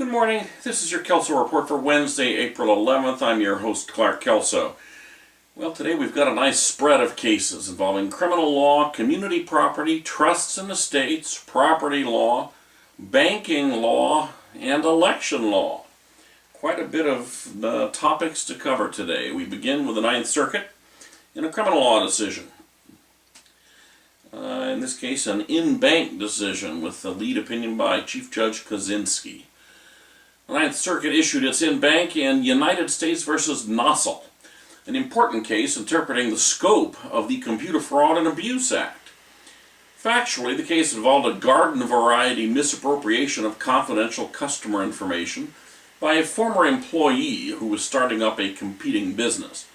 Good morning. This is your Kelso Report for Wednesday, April 11th. I'm your host, Clark Kelso. Well, today we've got a nice spread of cases involving criminal law, community property, trusts and estates, property law, banking law, and election law. Quite a bit of topics to cover today. We begin with the Ninth Circuit in a criminal law decision. In this case, an in-bank decision with the lead opinion by Chief Judge Kaczynski. The Ninth Circuit issued its in-bank in United States v. Nossel, an important case interpreting the scope of the Computer Fraud and Abuse Act. Factually, the case involved a garden-variety misappropriation of confidential customer information by a former employee who was starting up a competing business.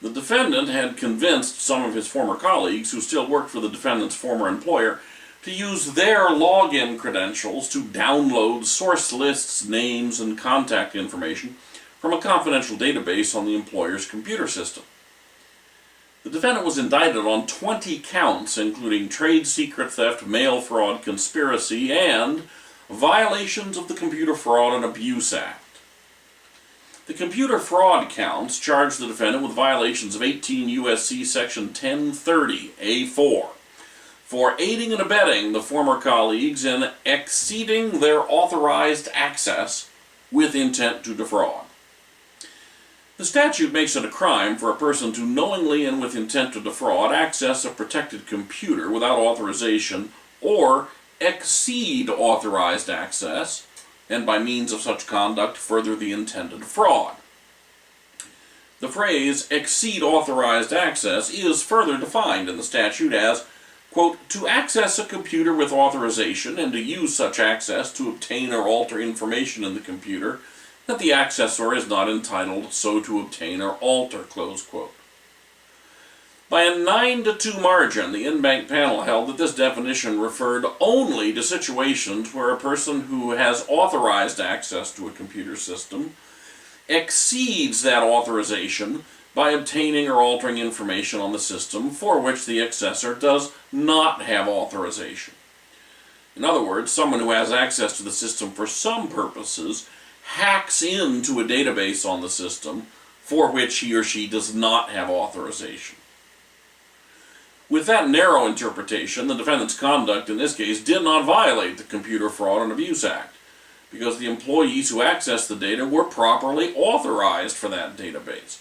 The defendant had convinced some of his former colleagues who still worked for the defendant's former employer to use their login credentials to download source lists, names, and contact information from a confidential database on the employer's computer system. The defendant was indicted on 20 counts, including trade secret theft, mail fraud, conspiracy, and violations of the Computer Fraud and Abuse Act. The computer fraud counts charged the defendant with violations of 18 U.S.C. Section 1030, A4, for aiding and abetting the former colleagues in exceeding their authorized access with intent to defraud. The statute makes it a crime for a person to knowingly and with intent to defraud access a protected computer without authorization or exceed authorized access, and by means of such conduct further the intended fraud. The phrase exceed authorized access is further defined in the statute as, quote, to access a computer with authorization and to use such access to obtain or alter information in the computer that the accessor is not entitled so to obtain or alter, close quote. By a 9-2 margin, the in-bank panel held that this definition referred only to situations where a person who has authorized access to a computer system exceeds that authorization by obtaining or altering information on the system for which the accessor does not have authorization. In other words, someone who has access to the system for some purposes hacks into a database on the system for which he or she does not have authorization. With that narrow interpretation, the defendant's conduct in this case did not violate the Computer Fraud and Abuse Act, because the employees who accessed the data were properly authorized for that database.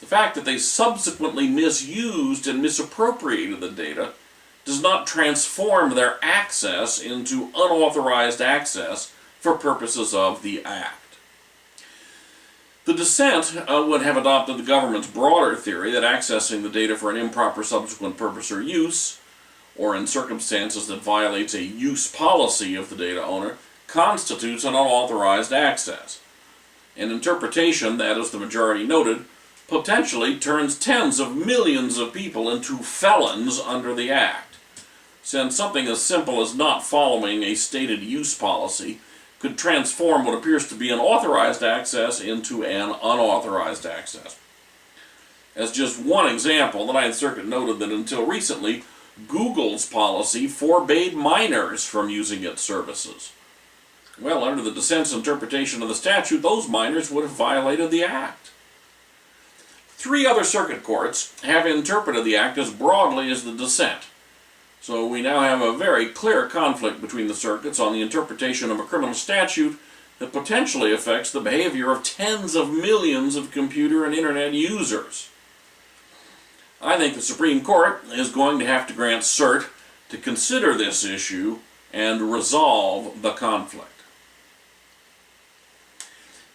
The fact that they subsequently misused and misappropriated the data does not transform their access into unauthorized access for purposes of the Act. The dissent would have adopted the government's broader theory that accessing the data for an improper subsequent purpose or use, or in circumstances that violates a use policy of the data owner, constitutes an unauthorized access. An interpretation that, as the majority noted, potentially turns tens of millions of people into felons under the Act, since something as simple as not following a stated use policy could transform what appears to be an authorized access into an unauthorized access. As just one example, the Ninth Circuit noted that until recently, Google's policy forbade minors from using its services. Well, under the dissent's interpretation of the statute, those minors would have violated the Act. 3 other circuit courts have interpreted the Act as broadly as the dissent. So we now have a very clear conflict between the circuits on the interpretation of a criminal statute that potentially affects the behavior of tens of millions of computer and internet users. I think the Supreme Court is going to have to grant cert to consider this issue and resolve the conflict.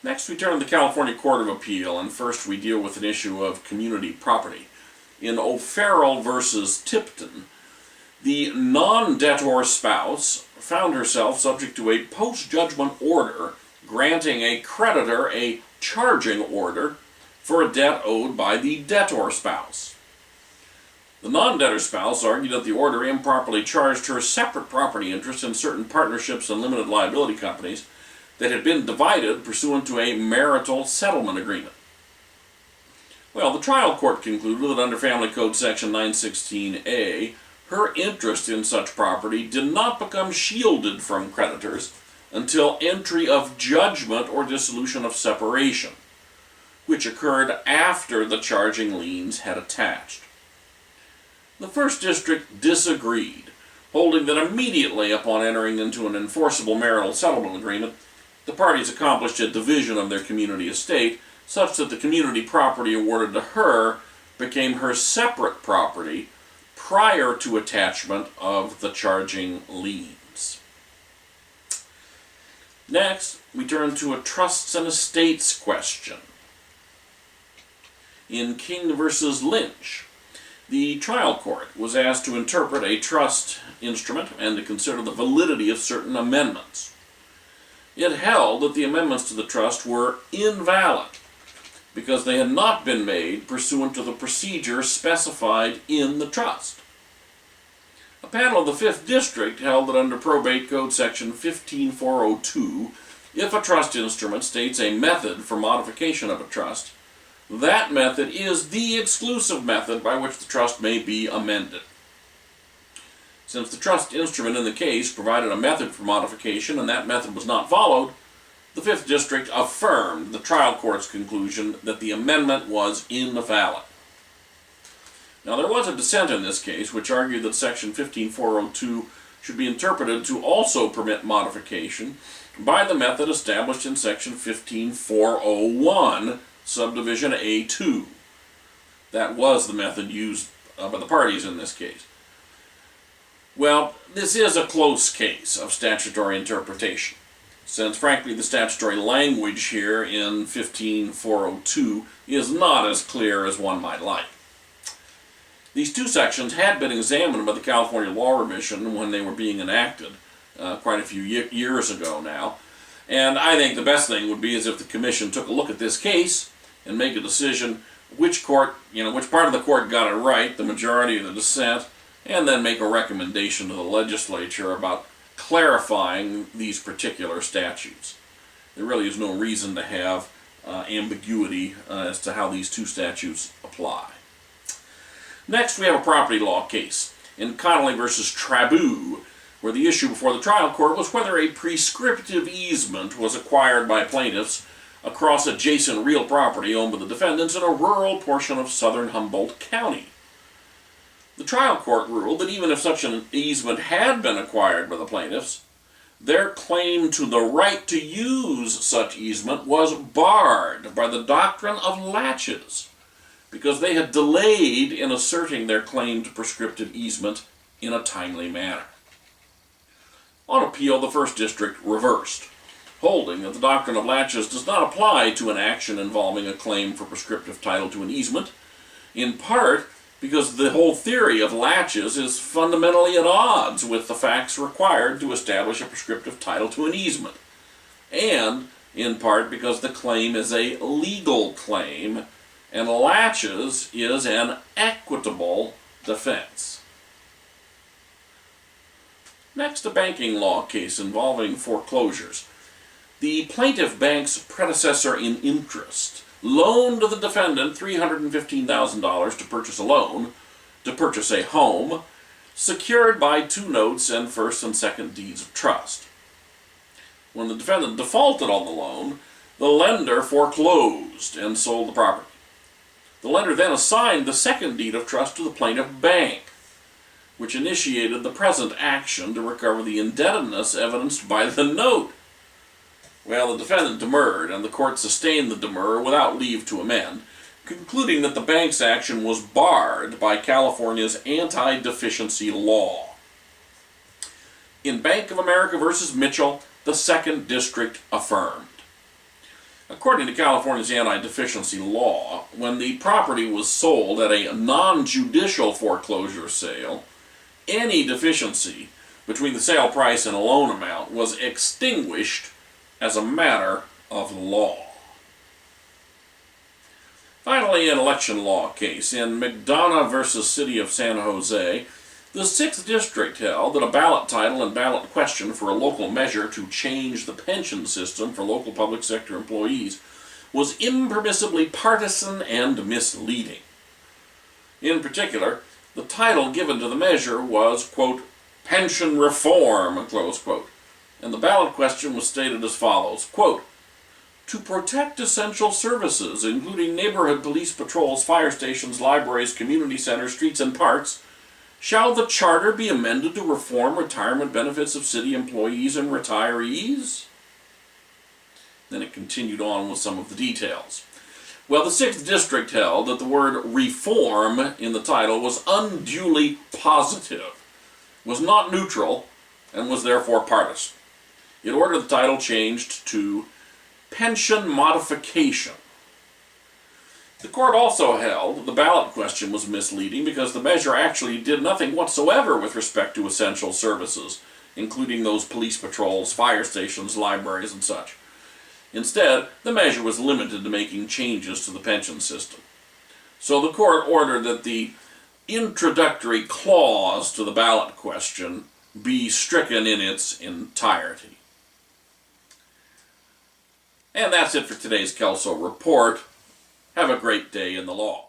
Next, we turn to the California Court of Appeal, and first we deal with an issue of community property. In O'Farrell v. Tipton, the non-debtor spouse found herself subject to a post-judgment order granting a creditor a charging order for a debt owed by the debtor spouse. The non-debtor spouse argued that the order improperly charged her separate property interest in certain partnerships and limited liability companies that had been divided pursuant to a marital settlement agreement. Well, the trial court concluded that under Family Code Section 916A, her interest in such property did not become shielded from creditors until entry of judgment or dissolution of separation, which occurred after the charging liens had attached. The First District disagreed, holding that immediately upon entering into an enforceable marital settlement agreement, the parties accomplished a division of their community estate such that the community property awarded to her became her separate property prior to attachment of the charging liens. Next, we turn to a trusts and estates question. In King v. Lynch, the trial court was asked to interpret a trust instrument and to consider the validity of certain amendments. It held that the amendments to the trust were invalid because they had not been made pursuant to the procedure specified in the trust. A panel of the Fifth District held that under Probate Code Section 15402, if a trust instrument states a method for modification of a trust, that method is the exclusive method by which the trust may be amended. Since the trust instrument in the case provided a method for modification and that method was not followed, the Fifth District affirmed the trial court's conclusion that the amendment was invalid. Now, there was a dissent in this case which argued that Section 15402 should be interpreted to also permit modification by the method established in Section 15401, Subdivision A2. That was the method used by the parties in this case. Well, this is a close case of statutory interpretation, since frankly the statutory language here in 15402 is not as clear as one might like. These two sections had been examined by the California Law Revision when they were being enacted quite a few years ago now, and I think the best thing would be is if the Commission took a look at this case and make a decision which part of the court got it right, the majority or the dissent, and then make a recommendation to the legislature about clarifying these particular statutes. There really is no reason to have ambiguity as to how these two statutes apply. Next, we have a property law case in Connolly v. Trabue, where the issue before the trial court was whether a prescriptive easement was acquired by plaintiffs across adjacent real property owned by the defendants in a rural portion of southern Humboldt County. The trial court ruled that even if such an easement had been acquired by the plaintiffs, their claim to the right to use such easement was barred by the doctrine of laches, because they had delayed in asserting their claim to prescriptive easement in a timely manner. On appeal, the First District reversed, holding that the doctrine of laches does not apply to an action involving a claim for prescriptive title to an easement, in part because the whole theory of laches is fundamentally at odds with the facts required to establish a prescriptive title to an easement, and in part because the claim is a legal claim and laches is an equitable defense. Next, a banking law case involving foreclosures. The plaintiff bank's predecessor in interest loaned the defendant $315,000 to purchase a home, secured by two notes and first and second deeds of trust. When the defendant defaulted on the loan, the lender foreclosed and sold the property. The lender then assigned the second deed of trust to the plaintiff bank, which initiated the present action to recover the indebtedness evidenced by the note. Well, the defendant demurred, and the court sustained the demur without leave to amend, concluding that the bank's action was barred by California's anti-deficiency law. In Bank of America v. Mitchell, the Second District affirmed. According to California's anti-deficiency law, when the property was sold at a non-judicial foreclosure sale, any deficiency between the sale price and a loan amount was extinguished as a matter of law. Finally, an election law case. In McDonough v. City of San Jose, the Sixth District held that a ballot title and ballot question for a local measure to change the pension system for local public sector employees was impermissibly partisan and misleading. In particular, the title given to the measure was, quote, pension reform, close quote, And the ballot question was stated as follows, quote, to protect essential services, including neighborhood police patrols, fire stations, libraries, community centers, streets, and parks, shall the charter be amended to reform retirement benefits of city employees and retirees? Then it continued on with some of the details. Well, the 6th District held that the word reform in the title was unduly positive, was not neutral, and was therefore partisan. It ordered the title changed to pension modification. The court also held the ballot question was misleading because the measure actually did nothing whatsoever with respect to essential services, including those police patrols, fire stations, libraries, and such. Instead, the measure was limited to making changes to the pension system. So the court ordered that the introductory clause to the ballot question be stricken in its entirety. And that's it for today's Kelso Report. Have a great day in the law.